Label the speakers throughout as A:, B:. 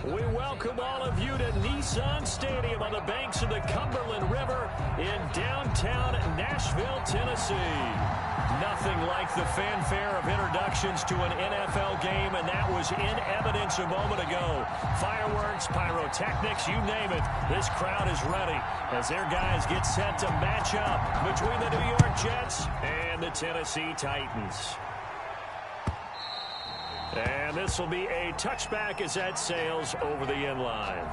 A: We welcome all of you to Nissan Stadium on the banks of the Cumberland River in downtown Nashville, Tennessee. Nothing like the fanfare of introductions to an NFL game, and that was in evidence a moment ago. Fireworks, pyrotechnics, you name it. This crowd is ready as their guys get set to match up between the New York Jets and the Tennessee Titans. And this will be a touchback as that sails over the end line.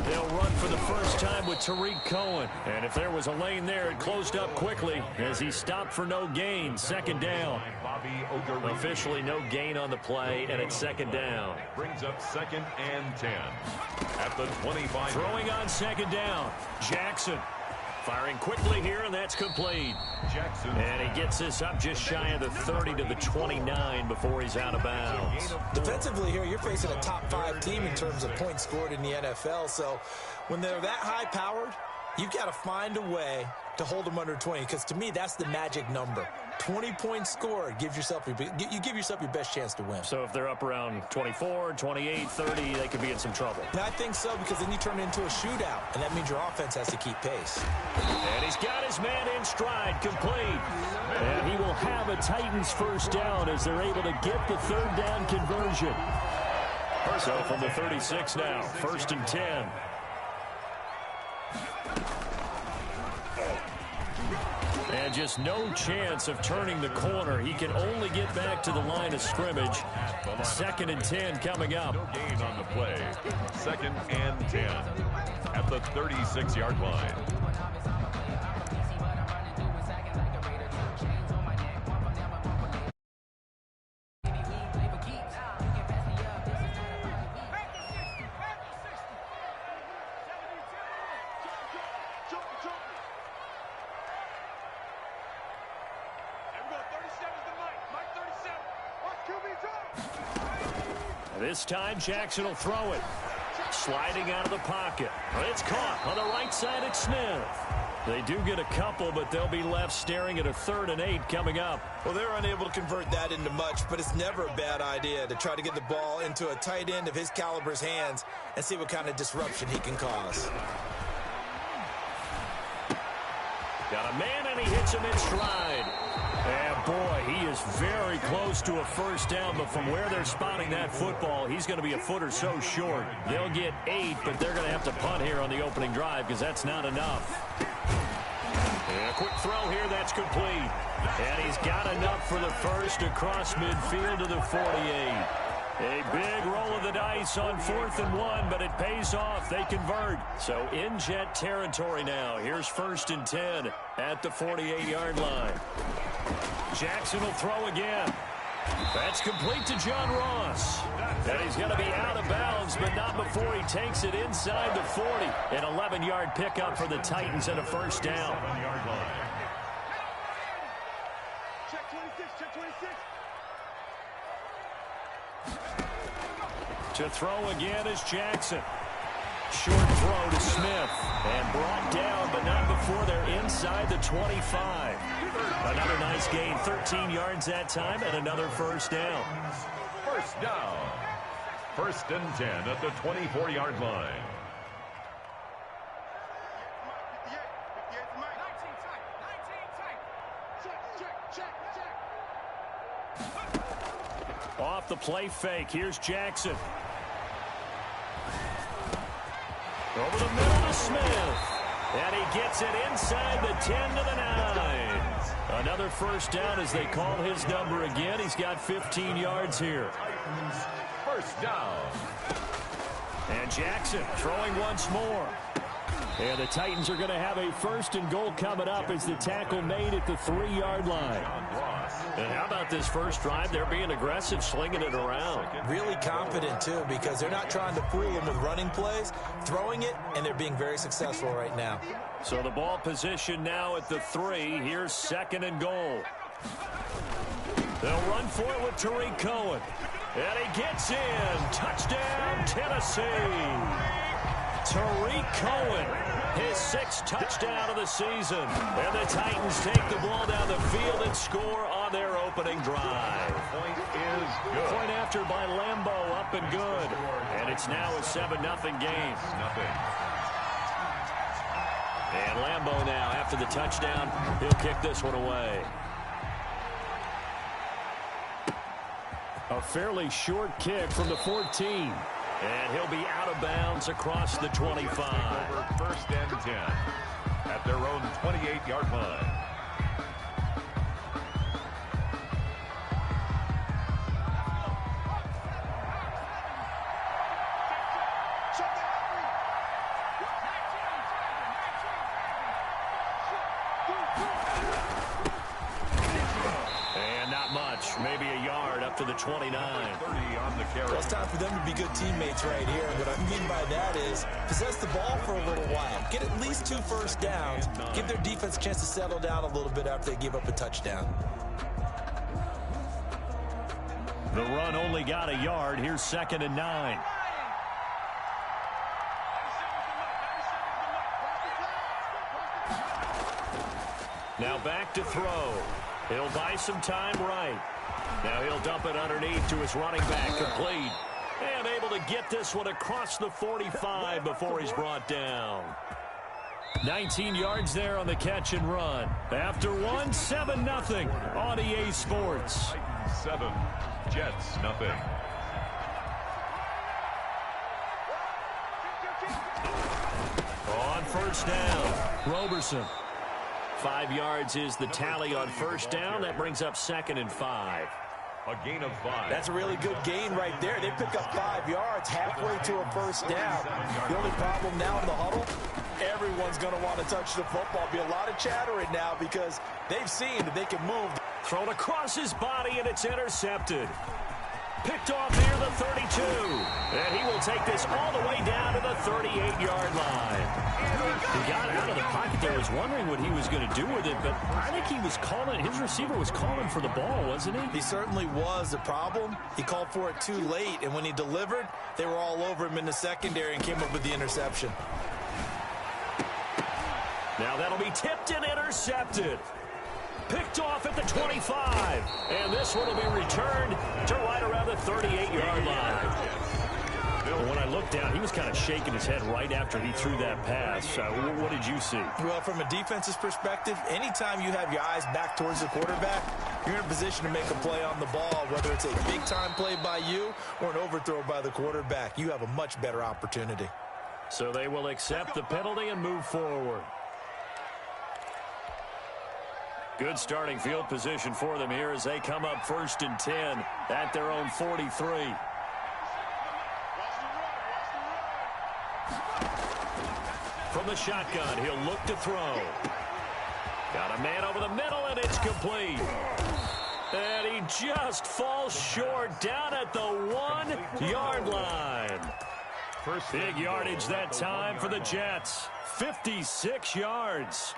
A: They'll run for the first time with Tariq Cohen. And if there was a lane there, it closed up quickly as he stopped for no gain. Second down. Officially no gain on the play, and it's second down.
B: Brings up 2nd and 10 at the 25.
A: Throwing on second down. Jackson firing quickly here, and that's complete.
B: Jackson.
A: And he gets this up just shy of the 30 to the 29 before he's out of bounds.
C: Defensively here, you're facing a top 5 team in terms of points scored in the NFL. So when they're that high-powered, you've got to find a way to hold them under 20, because to me, that's the magic number. 20 points scored, you give yourself your best chance to win.
A: So if they're up around 24, 28, 30, they could be in some trouble.
C: And I think so, because then you turn it into a shootout, and that means your offense has to keep pace.
A: And he's got his man in stride, complete. And he will have a Titans first down as they're able to get the third down conversion. So from the 36 now, 1st and 10. And just no chance of turning the corner. He can only get back to the line of scrimmage. 2nd and 10 coming up.
B: No gain on the play. 2nd and 10 at the 36-yard line.
A: This time, Jackson will throw it. Sliding out of the pocket. It's caught on the right side at Smith. They do get a couple, but they'll be left staring at a 3rd and 8 coming up.
C: Well, they're unable to convert that into much, but it's never a bad idea to try to get the ball into a tight end of his caliber's hands and see what kind of disruption he can cause.
A: Got a man, and he hits him in stride. And, boy, he is very close to a first down, but from where they're spotting that football, he's going to be a foot or so short. They'll get 8, but they're going to have to punt here on the opening drive because that's not enough. And a quick throw here, that's complete. And he's got enough for the first across midfield to the 48. A big roll of the dice on 4th and 1, but it pays off. They convert. So in Jet territory now. Here's 1st and 10 at the 48-yard line. Jackson will throw again. That's complete to John Ross. And he's going to be out of bounds, but not before he takes it inside the 40. An 11-yard pickup for the Titans and a first down.
D: Check 26, check 26.
A: To throw again is Jackson. Short throw to Smith. And brought down, but not before they're inside the 25. Another nice gain, 13 yards that time, and another first down.
B: First down. 1st and 10 at the 24-yard line.
A: Off the play fake, here's Jackson. Over the middle to Smith. And he gets it inside the 10 to the 9. Another first down as they call his number again. He's got 15 yards here.
B: First down.
A: And Jackson throwing once more. And the Titans are going to have a 1st and goal coming up as the tackle made at the 3-yard line. And how about this first drive? They're being aggressive, slinging it around.
C: Really confident, too, because they're not trying to fool them with running plays, throwing it, and they're being very successful right now.
A: So the ball position now at the 3. Here's 2nd and goal. They'll run for it with Tariq Cohen. And he gets in. Touchdown, Tennessee. Tariq Cohen, his 6th touchdown of the season. And the Titans take the ball down the field and score on their opening drive.
B: Point is good.
A: Point after by Lambeau, up and good. And it's now a 7-0 game. And Lambeau now, after the touchdown, he'll kick this one away. A fairly short kick from the 14. And he'll be out of bounds across the 25.
B: Over 1st and 10 at their own 28-yard line.
A: Maybe a yard up to the 29.
B: 30 on the carry.
C: Well, it's time for them to be good teammates right here. And what I mean by that is possess the ball for a little while. Get at least 2 first downs. Give their defense a chance to settle down a little bit after they give up a touchdown.
A: The run only got a yard. Here's 2nd and 9. Now back to throw. He'll buy some time right. Now he'll dump it underneath to his running back, complete. And able to get this one across the 45 before he's brought down. 19 yards there on the catch and run. After one, 7-0 on EA Sports.
B: 7, Jets 0.
A: On 1st down, Roberson. 5 yards is the tally on 1st down. That brings up 2nd and 5.
B: A gain of 5.
C: That's a really good gain right there. They pick up 5 yards halfway to a 1st down. The only problem now in the huddle, everyone's going to want to touch the football. Be a lot of chattering now because they've seen that they can move.
A: Thrown across his body, and it's intercepted. Picked off near the 32. And he will take this all the way down to the 38-yard line. He got out of the pocket there. I was wondering what he was going to do with it, but I think he was calling, his receiver was calling for the ball, wasn't he?
C: He certainly was. The problem, he called for it too late, and when he delivered, they were all over him in the secondary and came up with the interception.
A: Now that'll be tipped and intercepted. Picked off at the 25. And this one will be returned to right around the 38-yard line. When I looked down, he was kind of shaking his head right after he threw that pass. What did you see?
C: Well, from a defense's perspective, anytime you have your eyes back towards the quarterback, you're in a position to make a play on the ball, whether it's a big-time play by you or an overthrow by the quarterback. You have a much better opportunity.
A: So they will accept the penalty and move forward. Good starting field position for them here as they come up 1st and 10 at their own 43. From the shotgun, he'll look to throw. Got a man over the middle, and it's complete. And he just falls short down at the 1-yard line. Big yardage that time for the Jets. 56 yards.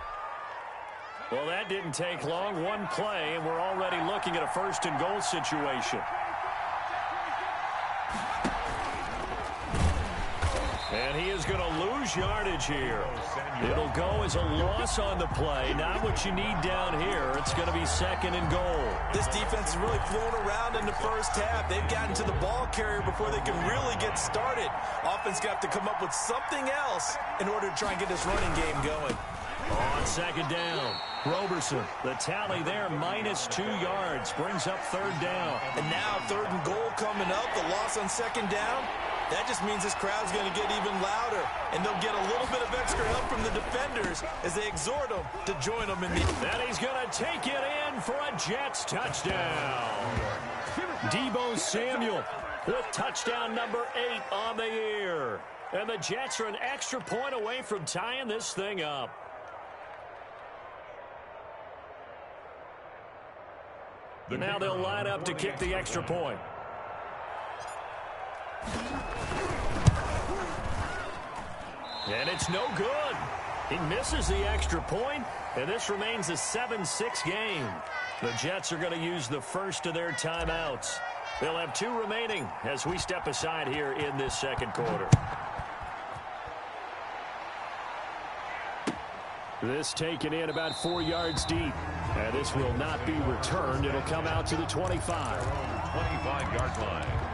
A: Well, that didn't take long. One play, and we're already looking at a 1st and goal situation. And he is going to lose yardage here. It'll go as a loss on the play. Not what you need down here. It's going to be 2nd and goal.
C: This defense is really flown around in the first half. They've gotten to the ball carrier before they can really get started. Offense got to come up with something else in order to try and get this running game going.
A: On 2nd down, Roberson. The tally there, -2 yards. Brings up 3rd down.
C: And now 3rd and goal coming up. The loss on 2nd down. That just means this crowd's going to get even louder. And they'll get a little bit of extra help from the defenders as they exhort them to join them in the...
A: And he's going to take it in for a Jets touchdown. Deebo Samuel with touchdown number 8 on the year. And the Jets are an extra point away from tying this thing up. Now they'll line up to kick the extra point. And it's no good. He misses the extra point, and this remains a 7-6 game. The Jets are going to use the first of their timeouts. They'll have 2 remaining as we step aside here in this second quarter. This taken in about 4 yards deep. And this will not be returned. It'll come out to the 25.
B: 25-yard line.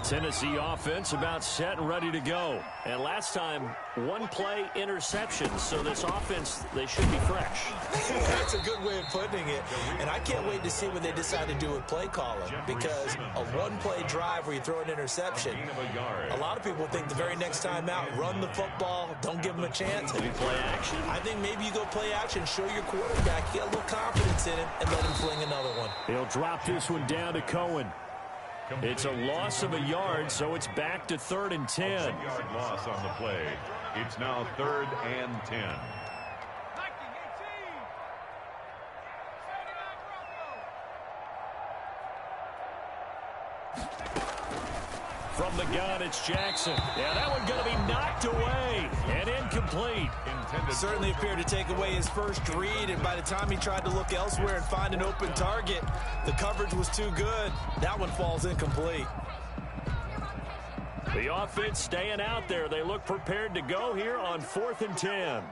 A: Tennessee offense about set and ready to go. And last time, 1-play interception. So this offense, they should be fresh.
C: That's a good way of putting it. And I can't wait to see what they decide to do with play calling. Because a 1-play drive where you throw an interception, a lot of people think the very next time out, run the football, don't give them a chance.
A: Maybe play action.
C: I think maybe you go play action, show your quarterback, you got a little confidence in him, and let him fling another one.
A: He'll drop this one down to Cohen. It's a loss of a yard, so it's back to 3rd and 10.
B: 10-yard loss on the play. It's now 3rd and 10.
A: From the gun, it's Jackson. Yeah, that one going to be knocked away and incomplete.
C: Certainly appeared to take away his first read, and by the time he tried to look elsewhere and find an open target, the coverage was too good. That one falls incomplete.
A: The offense staying out there. They look prepared to go here on 4th and 10.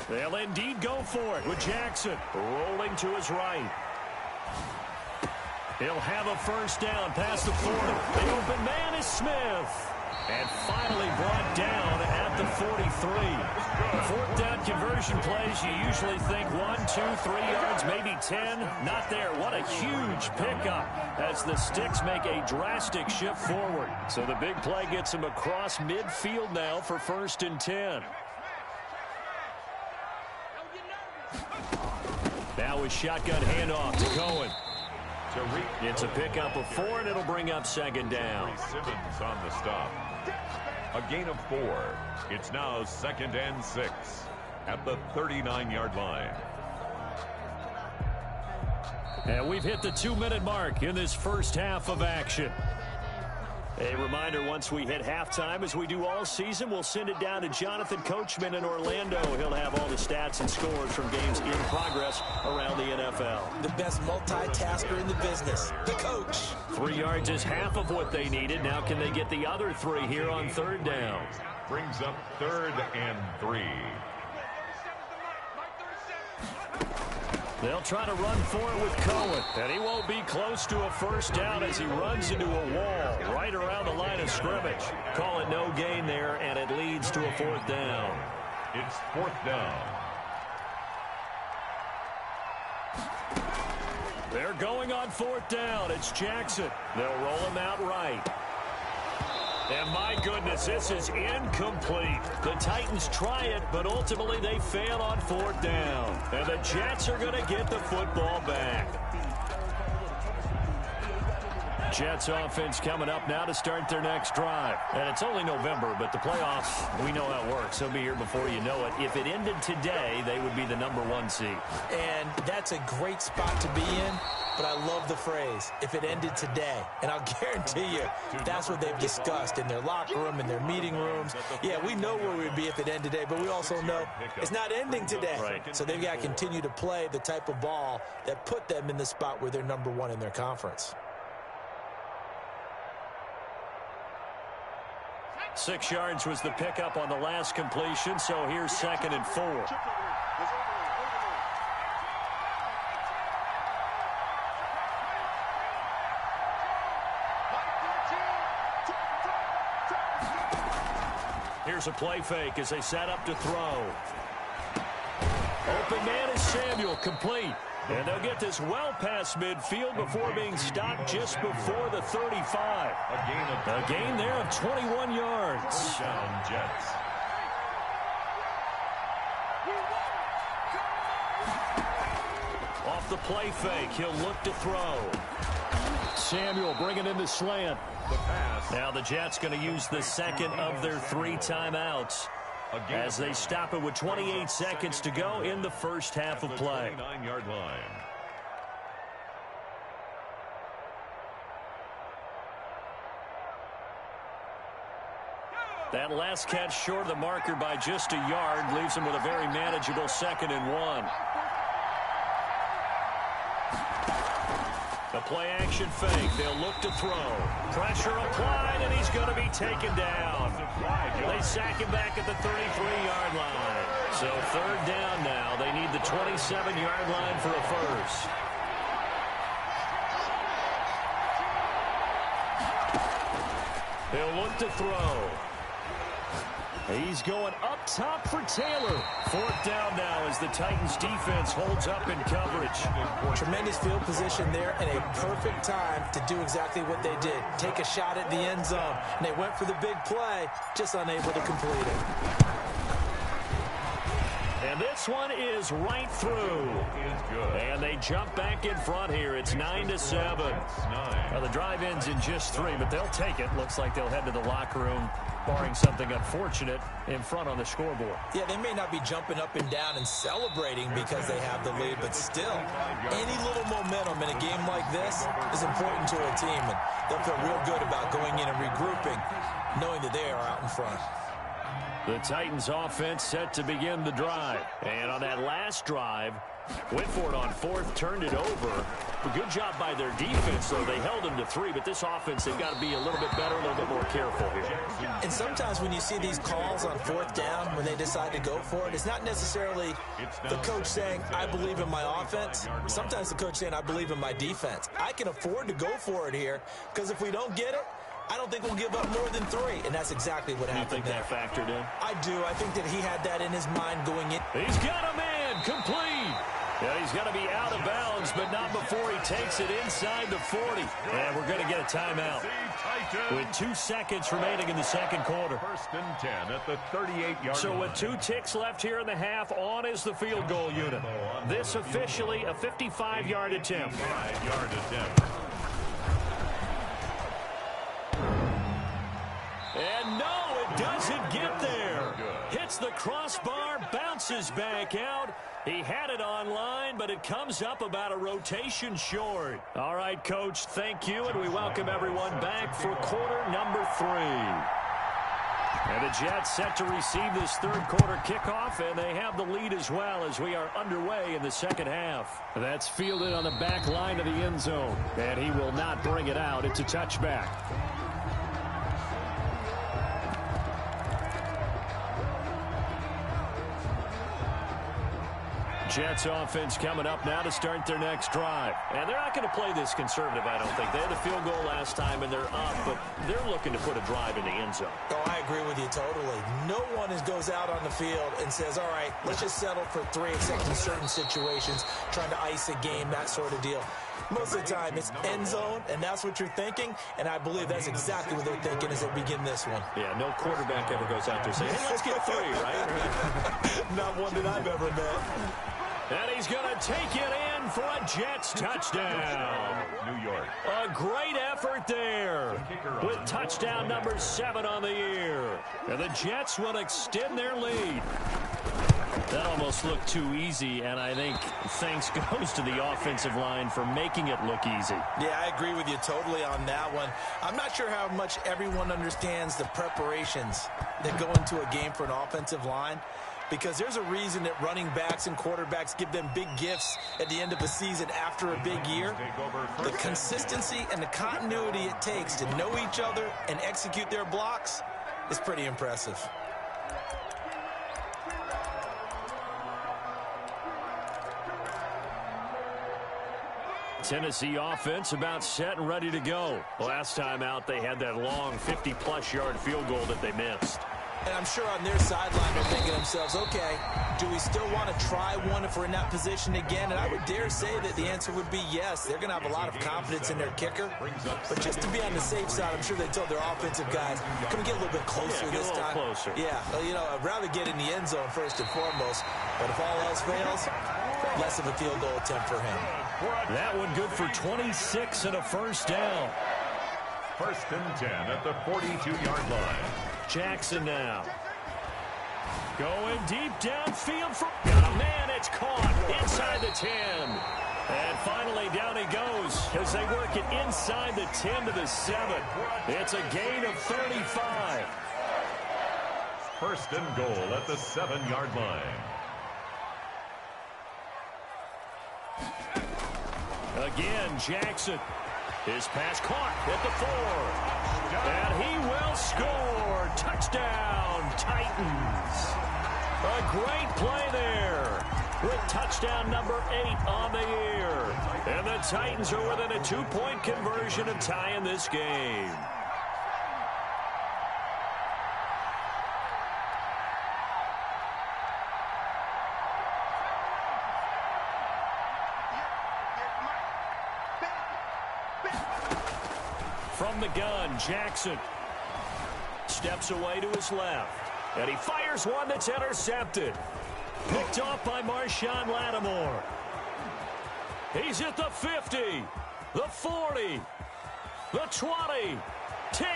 A: They'll indeed go for it with Jackson rolling to his right. He'll have a first down past the 40. The open man is Smith. And finally brought down at the 43. 4th down conversion plays, you usually think 1, 2, 3 yards, maybe 10. Not there. What a huge pickup as the Sticks make a drastic shift forward. So the big play gets them across midfield now for 1st and 10. Now a shotgun handoff to Cohen. It's a pickup of 4, and it'll bring up 2nd down.
B: Simmons on the stop. A gain of 4. It's now 2nd and 6 at the 39-yard line.
A: And we've hit the 2-minute mark in this first half of action. A reminder, once we hit halftime, as we do all season, we'll send it down to Jonathan Coachman in Orlando. He'll have all the stats and scores from games in progress around the NFL.
C: The best multitasker in the business, the coach.
A: 3 yards is half of what they needed. Now can they get the other 3 here on 3rd down?
B: Brings up 3rd and 3.
A: They'll try to run for it with Cohen, and he won't be close to a first down as he runs into a wall right around the line of scrimmage. Call it no gain there, and it leads to a 4th down.
B: It's 4th down.
A: They're going on 4th down. It's Jackson. They'll roll him out right. And my goodness, this is incomplete. The Titans try it, but ultimately they fail on 4th down. And the Jets are going to get the football back. Jets offense coming up now to start their next drive. And it's only November, but the playoffs, we know how it works. They'll be here before you know it. If it ended today, they would be the #1 seed.
C: And that's a great spot to be in. But I love the phrase, if it ended today. And I'll guarantee you, that's what they've discussed in their locker room, in their meeting rooms. Yeah, we know where we'd be if it ended today, but we also know it's not ending today.
A: Right.
C: So they've got to continue to play the type of ball that put them in the spot where they're #1 in their conference.
A: 6 yards was the pickup on the last completion, so here's 2nd and 4. Here's a play fake as they set up to throw. Open man is Samuel, complete. And they'll get this well past midfield before being stopped just before the 35. A gain there of 21 yards.
B: Down Jets.
A: Off the play fake, he'll look to throw. Samuel bringing in the slant. Now the Jets going to use the second of their 3 timeouts as they stop it with 28 seconds to go in the first half of play.
B: 29-yard line.
A: That last catch short of the marker by just a yard leaves him with a very manageable 2nd and 1. The play-action fake. They'll look to throw. Pressure applied, and he's going to be taken down. They sack him back at the 33-yard line. So 3rd down now. They need the 27-yard line for a first. He'll look to throw. He's going up top for Taylor. 4th down now as the Titans defense holds up in coverage.
C: Tremendous field position there and a perfect time to do exactly what they did. Take a shot at the end zone. And they went for the big play, just unable to complete it.
A: And this one is right through. And they jump back in front here. It's 9-7. Well, the drive ends in just 3, but they'll take it. Looks like they'll head to the locker room, barring something unfortunate, in front on the scoreboard.
C: Yeah, they may not be jumping up and down and celebrating because they have the lead, but still, any little momentum in a game like this is important to a team, and they'll feel real good about going in and regrouping, knowing that they are out in front.
A: The Titans offense set to begin the drive. And on that last drive, went for it on 4th, turned it over. A good job by their defense, though. They held them to 3, but this offense, they've got to be a little bit better, a little bit more careful here.
C: And sometimes when you see these calls on 4th down, when they decide to go for it, it's not necessarily the coach saying, I believe in my offense. Sometimes the coach saying, I believe in my defense. I can afford to go for it here, because if we don't get it, I don't think we'll give up more than 3, and that's exactly what happened there.
A: You think that factored in?
C: I do. I think that he had that in his mind going in.
A: He's got a man complete. Yeah, he's going to be out of bounds, but not before he takes it inside the 40. And we're going to get a timeout with 2 seconds remaining in the second quarter.
B: 1st and 10 at the 38-yard
A: So
B: line.
A: with 2 ticks left here in the half, on is the field goal unit. This officially a 55-yard attempt.
B: 5-yard attempt.
A: And no, it doesn't get there. Hits the crossbar, bounces back out. He had it online, but it comes up about a rotation short. All right, Coach, thank you, and we welcome everyone back for quarter number 3. And the Jets set to receive this 3rd quarter kickoff, and they have the lead as well as we are underway in the second half. That's fielded on the back line of the end zone, and he will not bring it out. It's a touchback. Jets offense coming up now to start their next drive. And they're not going to play this conservative, I don't think. They had a field goal last time, and they're up, but they're looking to put a drive in the end zone.
C: Oh, I agree with you totally. No one goes out on the field and says, all right, let's just settle for 3, except in certain situations, trying to ice a game, that sort of deal. Most of the time, it's end zone, and that's what you're thinking, and I believe that's exactly what they're thinking as they begin this one.
A: Yeah, no quarterback ever goes out there saying, hey, let's get 3, right?
C: Not one that I've ever met.
A: And he's going to take it in for a Jets touchdown.
B: New York.
A: A great effort there with touchdown number 7 on the year. And the Jets will extend their lead. That almost looked too easy, and I think thanks goes to the offensive line for making it look easy.
C: Yeah, I agree with you totally on that one. I'm not sure how much everyone understands the preparations that go into a game for an offensive line, because there's a reason that running backs and quarterbacks give them big gifts at the end of a season after a big year. The consistency and the continuity it takes to know each other and execute their blocks is pretty impressive.
A: Tennessee offense about set and ready to go. Last time out, they had that long 50-plus yard field goal that they missed.
C: And I'm sure on their sideline they're thinking to themselves, okay, do we still want to try one if we're in that position again? And I would dare say that the answer would be yes. They're going to have a lot of confidence in their kicker. But just to be on the safe side, I'm sure they told their offensive guys, can we get a little bit closer this time?
A: Closer.
C: Yeah, well, you know, I'd rather get in the end zone first and foremost. But if all else fails, less of a field goal attempt for him.
A: That one good for 26 and a first down.
B: 1st and 10 at the 42-yard line.
A: Jackson now. Going deep downfield for... Got a man, it's caught inside the 10. And finally down he goes as they work it inside the 10 to the 7. It's a gain of 35.
B: 1st and goal at the 7-yard line.
A: Again, Jackson. His pass caught at the 4. And he will score. Touchdown, Titans. A great play there with touchdown number 8 on the year. And the Titans are within a 2-point conversion of tying this game. From the gun, Jackson steps away to his left. And he fires one that's intercepted. Picked off by Marshawn Lattimore. He's at the 50, the 40, the 20, 10,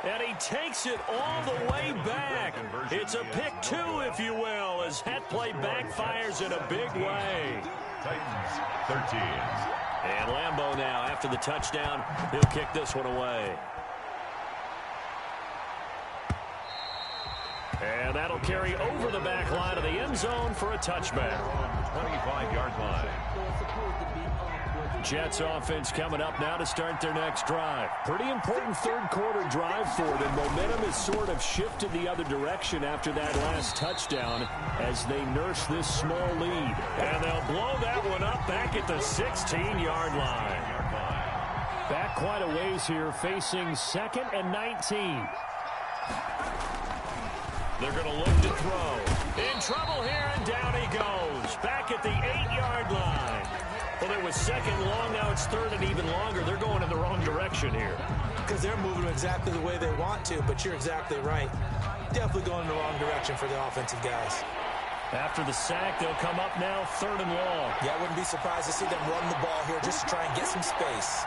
A: and he takes it all the way back. It's a pick 2, if you will, as that play backfires in a big way.
B: Titans 13.
A: And Lambeau now, after the touchdown, he'll kick this one away. And that'll carry over the back line of the end zone for a touchback.
B: 25-yard line.
A: Jets offense coming up now to start their next drive. Pretty important third-quarter drive for them. Momentum has sort of shifted the other direction after that last touchdown as they nurse this small lead. And they'll blow that one up back at the 16-yard line. Back quite a ways here, facing 2nd and 19. They're going to look to throw. In trouble here, and down he goes. Back at the 8-yard line. Well, it was 2nd long, now it's 3rd and even longer. They're going in the wrong direction here.
C: Because they're moving exactly the way they want to, but you're exactly right. Definitely going in the wrong direction for the offensive guys.
A: After the sack, they'll come up now 3rd and long.
C: Yeah, I wouldn't be surprised to see them run the ball here just to try and get some space.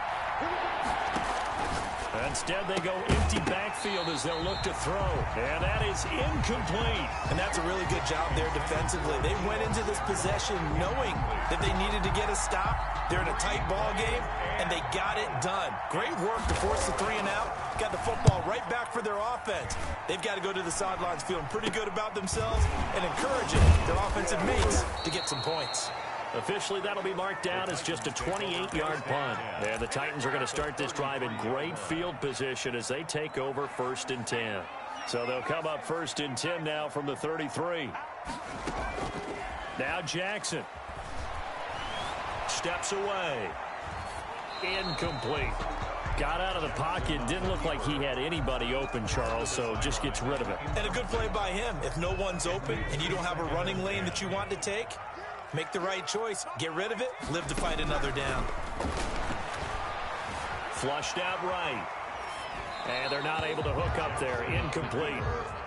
A: Instead, they go empty backfield as they'll look to throw. And that is incomplete.
C: And that's a really good job there defensively. They went into this possession knowing that they needed to get a stop. They're in a tight ball game, and they got it done. Great work to force the 3 and out. Got the football right back for their offense. They've got to go to the sidelines feeling pretty good about themselves and encouraging their offensive mates to get some points.
A: Officially, that'll be marked down as just a 28-yard punt. And the Titans are going to start this drive in great field position as they take over 1st and 10. So they'll come up 1st and 10 now from the 33. Now Jackson steps away. Incomplete. Got out of the pocket. Didn't look like he had anybody open, Charles, so just gets rid of it.
C: And a good play by him. If no one's open and you don't have a running lane that you want to take, make the right choice. Get rid of it. Live to fight another down.
A: Flushed out right. And they're not able to hook up there. Incomplete.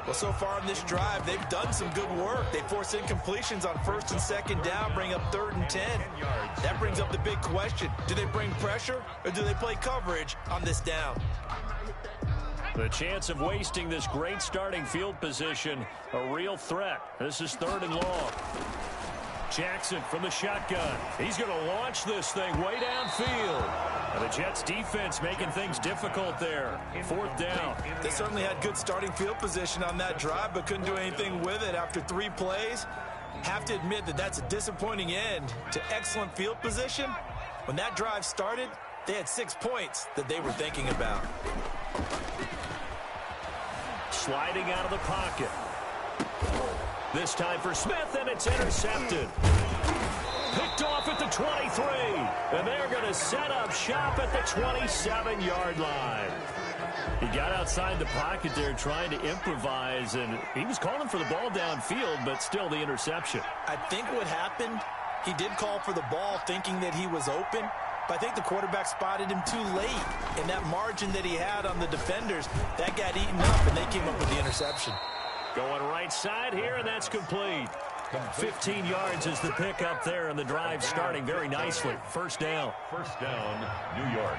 C: Well, so far in this drive, they've done some good work. They force incompletions on 1st and 2nd down, bring up 3rd and 10. That brings up the big question. Do they bring pressure or do they play coverage on this down?
A: The chance of wasting this great starting field position, a real threat. This is 3rd and long. Jackson from the shotgun. He's going to launch this thing way downfield. And the Jets defense making things difficult there. 4th down.
C: They certainly had good starting field position on that drive, but couldn't do anything with it after 3 plays. Have to admit that that's a disappointing end to excellent field position. When that drive started, they had 6 points that they were thinking about.
A: Sliding out of the pocket. This time for Smith, and it's intercepted. Picked off at the 23. And they're going to set up shop at the 27-yard line. He got outside the pocket there trying to improvise, and he was calling for the ball downfield, but still the interception.
C: I think what happened, he did call for the ball thinking that he was open, but I think the quarterback spotted him too late. And that margin that he had on the defenders, that got eaten up, and they came up with the interception.
A: Going right side here, and that's complete. 15 yards is the pickup there, and the drive starting very nicely. First down.
B: First down, New York.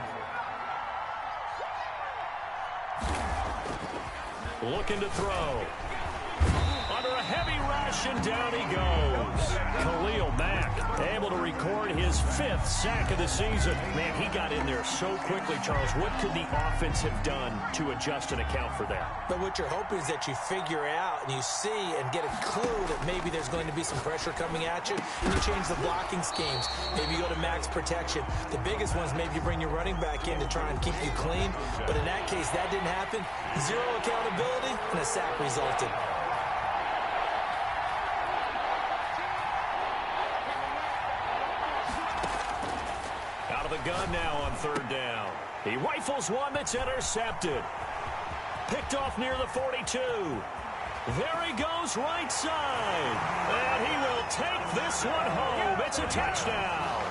A: Looking to throw. Under a heavy rush, and down he goes. Khalil Mack able to record his 5th sack of the season. Man, he got in there so quickly, Charles. What could the offense have done to adjust and account for that?
C: But what you're hoping is that you figure out and you see and get a clue that maybe there's going to be some pressure coming at you, and you change the blocking schemes. Maybe you go to max protection. The biggest ones, maybe you bring your running back in to try and keep you clean. But in that case, that didn't happen. Zero accountability, and a sack resulted.
A: Gun now on 3rd down. He rifles one that's intercepted. Picked off near the 42. There he goes right side. And he will take this one home. It's a touchdown.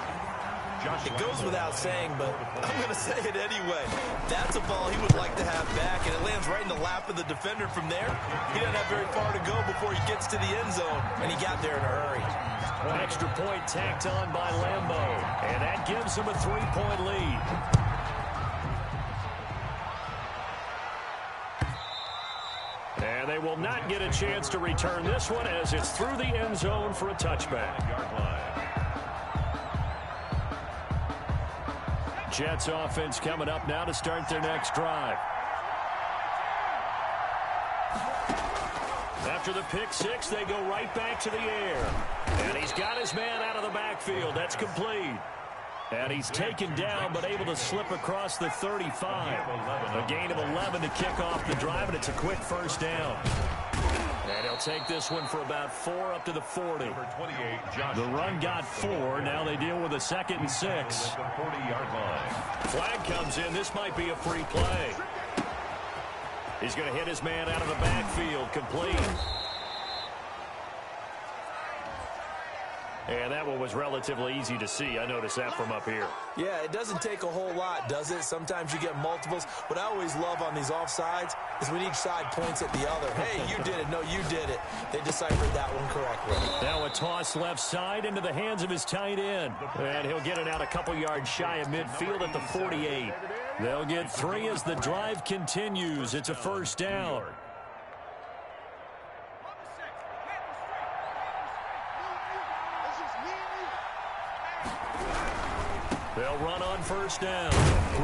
C: It goes without saying, but I'm going to say it anyway. That's a ball he would like to have back, and it lands right in the lap of the defender from there. He doesn't have very far to go before he gets to the end zone, and he got there in a hurry.
A: An extra point tacked on by Lambo, and that gives him a 3-point lead. And they will not get a chance to return this one as it's through the end zone for a touchback. Jets offense coming up now to start their next drive. After the pick six, they go right back to the air. And he's got his man out of the backfield. That's complete. And he's taken down but able to slip across the 35. A gain of 11 to kick off the drive, and it's a quick first down. And he'll take this one for about 4 up to the 40. The run got 4. Now they deal with a 2nd and 6. Flag comes in. This might be a free play. He's going to hit his man out of the backfield. Complete. And that one was relatively easy to see. I noticed that from up here.
C: Yeah, it doesn't take a whole lot, does it? Sometimes you get multiples. What I always love on these offsides is when each side points at the other. Hey, you did it. No, you did it. They deciphered that one correctly.
A: Now a toss left side into the hands of his tight end. And he'll get it out a couple yards shy of midfield at the 48. They'll get 3 as the drive continues. It's a first down. They'll run on first down.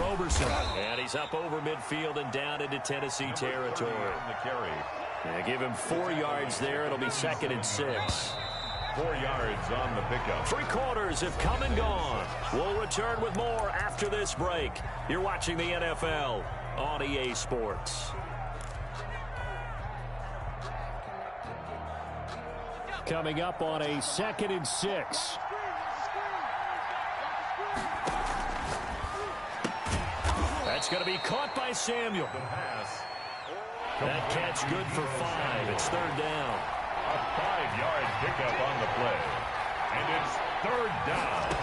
A: Roberson. And he's up over midfield and down into Tennessee territory. And give him 4 yards there. It'll be 2nd and 6.
B: 4 yards on the pickup.
A: 3 quarters have come and gone. We'll return with more after this break. You're watching the NFL on EA Sports. Coming up on a 2nd and 6. That's going to be caught by Samuel. That catch good for 5. It's 3rd down.
B: A 5-yard pickup on the play. And it's 3rd down.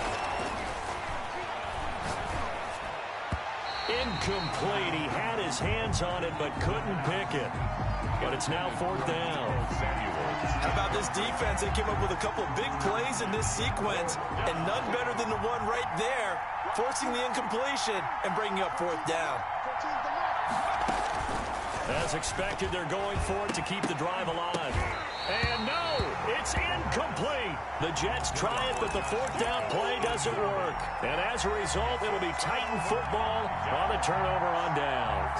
A: Incomplete. He had his hands on it but couldn't pick it. But it's now 4th down.
C: How about this defense? They came up with a couple of big plays in this sequence, and none better than the one right there, forcing the incompletion and bringing up 4th down.
A: As expected, they're going for it to keep the drive alive. And no, it's incomplete. The Jets try it, but the 4th down play doesn't work. And as a result, it'll be Titan football on the turnover on downs.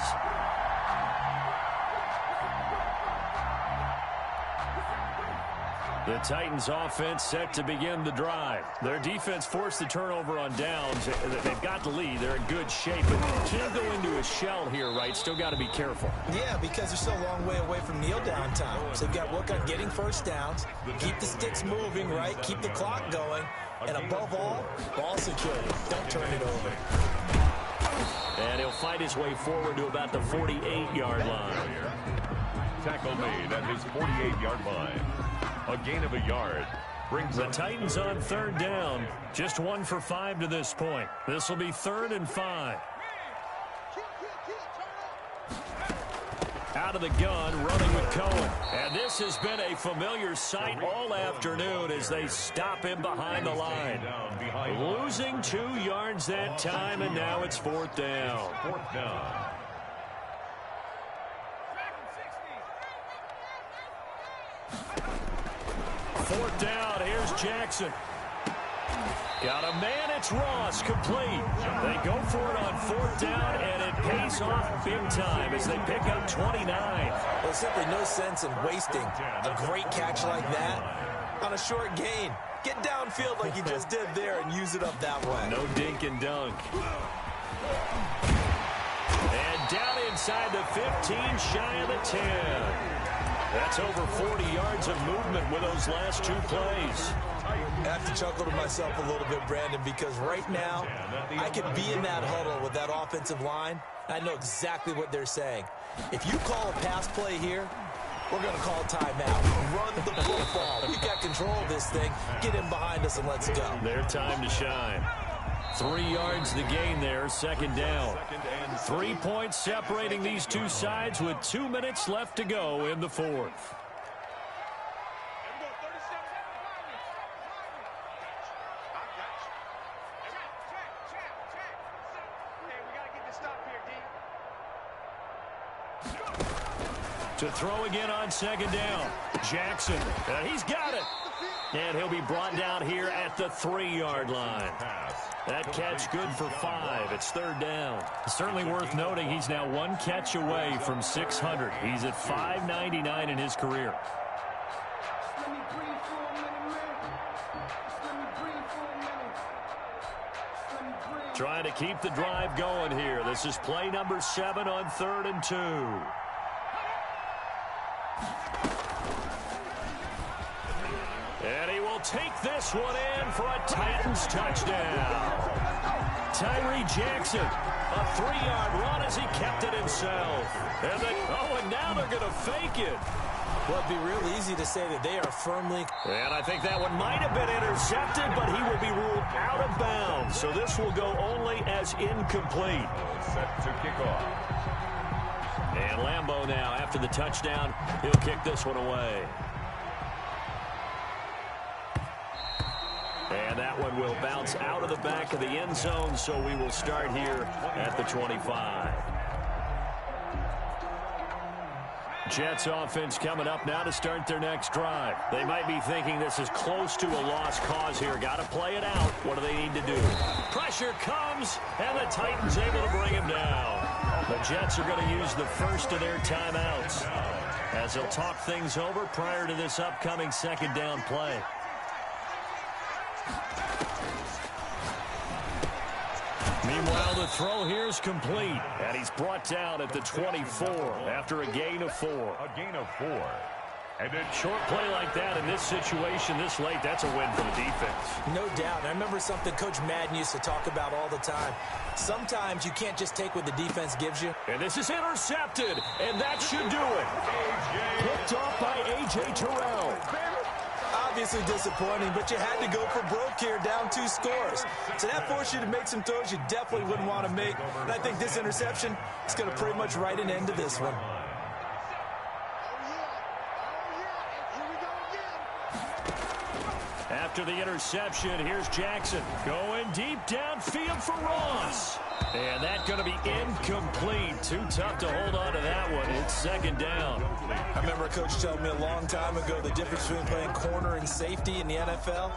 A: The Titans offense set to begin the drive. Their defense forced the turnover on downs. They've got the lead. They're in good shape, but can't go into a shell here, right? Still got to be careful.
C: Yeah, because they're still a long way away from kneel down time. So they've got to work on getting first downs, keep the sticks moving, right? Keep the clock going. And above all, ball security. Don't turn it over.
A: And he'll fight his way forward to about the 48-yard line.
B: Tackle made at his 48-yard line. A gain of a yard. Brings
A: the Titans on 3rd down. Just 1 for 5 to this point. This will be 3rd and 5. Out of the gun, running with Cohen. And this has been a familiar sight all afternoon as they stop him behind the line. Losing 2 yards that time, and now it's 4th down.
B: 4th down.
A: Fourth down, here's Jackson. Got a man, it's Ross, complete. They go for it on 4th down, and it pays off big time as they pick up 29.
C: There's simply no sense in wasting a great catch like that on a short gain. Get downfield like you just did there and use it up that way.
A: No dink and dunk. And down inside the 15, shy of the 10. That's over 40 yards of movement with those last 2 plays.
C: I have to chuckle to myself a little bit, Brandon, because right now I could be in that huddle with that offensive line. I know exactly what they're saying. If you call a pass play here, we're going to call timeout. Run the football. We got control of this thing. Get in behind us and let's go.
A: Their time to shine. 3 yards the gain there, 2nd down. 3 points separating these two sides with 2 minutes left to go in the 4th. To throw again on 2nd down. Jackson, he's got it. And he'll be brought down here at the 3-yard line. That catch good for 5. It's 3rd down. Certainly worth noting he's now 1 catch away from 600. He's at 599 in his career. Trying to keep the drive going here. This is play number 7 on 3rd and 2. And he will take this one in for a Titans touchdown. Tyree Jackson, a 3-yard run as he kept it himself. And now they're going to fake it.
C: Well, it'd be real easy to say that they are firmly.
A: And I think that one might have been intercepted, but he will be ruled out of bounds. So this will go only as incomplete.
B: Set to kick off.
A: And Lambeau now, after the touchdown, he'll kick this one away. And that one will bounce out of the back of the end zone, so we will start here at the 25. Jets offense coming up now to start their next drive. They might be thinking this is close to a lost cause here. Got to play it out. What do they need to do? Pressure comes, and the Titans able to bring him down. The Jets are going to use the first of their timeouts as they'll talk things over prior to this upcoming 2nd down play. Meanwhile, the throw here is complete, and he's brought down at the 24 after a gain of 4.
B: A gain of 4. And a
A: short play like that in this situation this late, that's a win for the defense.
C: No doubt. I remember something Coach Madden used to talk about all the time. Sometimes you can't just take what the defense gives you.
A: And this is intercepted, and that should do it. Picked off by A.J. Terrell.
C: Obviously disappointing, but you had to go for broke here, down 2 scores. So that forced you to make some throws you definitely wouldn't want to make. And I think this interception is going to pretty much write an end to this one.
A: After the interception, here's Jackson going deep downfield for Ross. And that's going to be incomplete. Too tough to hold on to that one. It's 2nd down.
C: I remember a coach telling me a long time ago the difference between playing corner and safety in the NFL.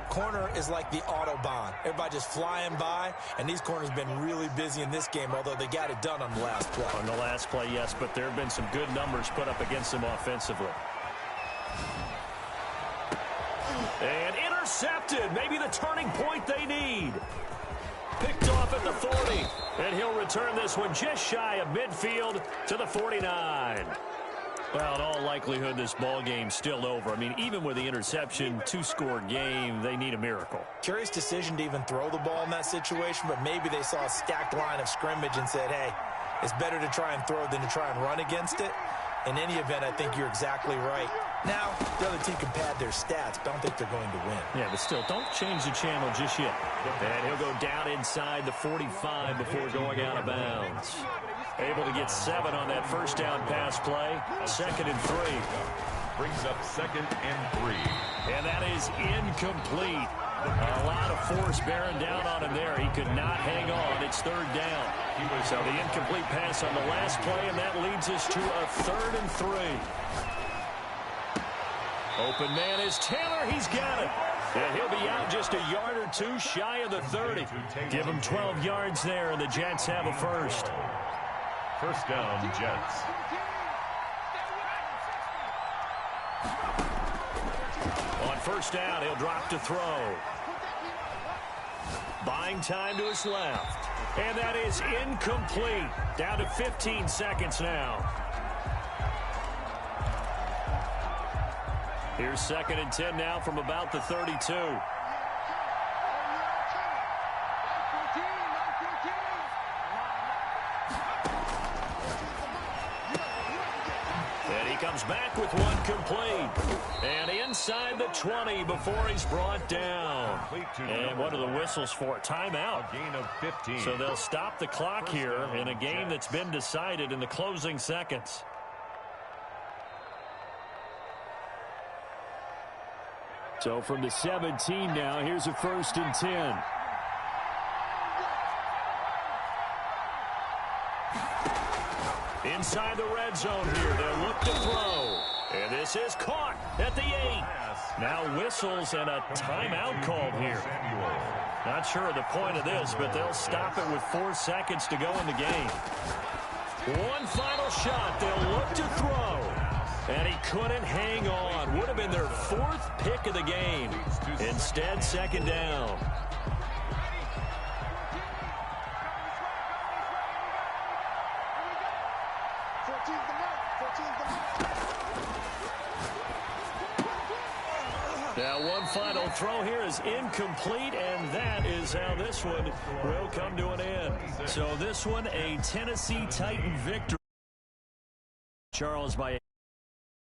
C: Corner is like the Autobahn. Everybody just flying by, and these corners have been really busy in this game, although they got it done on the last play.
A: On the last play, yes, but there have been some good numbers put up against them offensively. And intercepted. Maybe the turning point they need. Picked off at the 40. And he'll return this one just shy of midfield to the 49. Well, in all likelihood, this ball game's still over. I mean, even with the interception, 2-score game, they need a miracle.
C: Curious decision to even throw the ball in that situation, but maybe they saw a stacked line of scrimmage and said, hey, it's better to try and throw than to try and run against it. In any event, I think you're exactly right. Now, the other team can pad their stats, but I don't think they're going to win.
A: Yeah, but still, don't change the channel just yet. And he'll go down inside the 45 before going out of bounds. Able to get 7 on that first down pass play. 2nd and 3.
B: Brings up 2nd and 3.
A: And that is incomplete. A lot of force bearing down on him there. He could not hang on. It's 3rd down. So the incomplete pass on the last play, and that leads us to a 3rd and 3. Open man is Taylor. He's got it. And he'll be out just a yard or 2 shy of the 30. Give him 12 yards there, and the Jets have a first.
B: First down, Jets.
A: On first down, he'll drop to throw. Buying time to his left. And that is incomplete. Down to 15 seconds now. Here's 2nd and 10 now from about the 32. And he comes back with one complete. And inside the 20 before he's brought down. And what are the whistles for? Timeout.
B: A gain of 15.
A: So they'll stop the clock here in a game that's been decided in the closing seconds. So from the 17 now, here's a 1st and 10. Inside the red zone here, they'll look to throw. And this is caught at the 8. Now whistles and a timeout called here. Not sure of the point of this, but they'll stop it with 4 seconds to go in the game. One final shot. They'll look to throw. And he couldn't hang on. Would have been their 4th pick of the game. Instead, 2nd down. Now one final throw here is incomplete, and that is how this one will come to an end. So this one, a Tennessee Titan victory. Charles by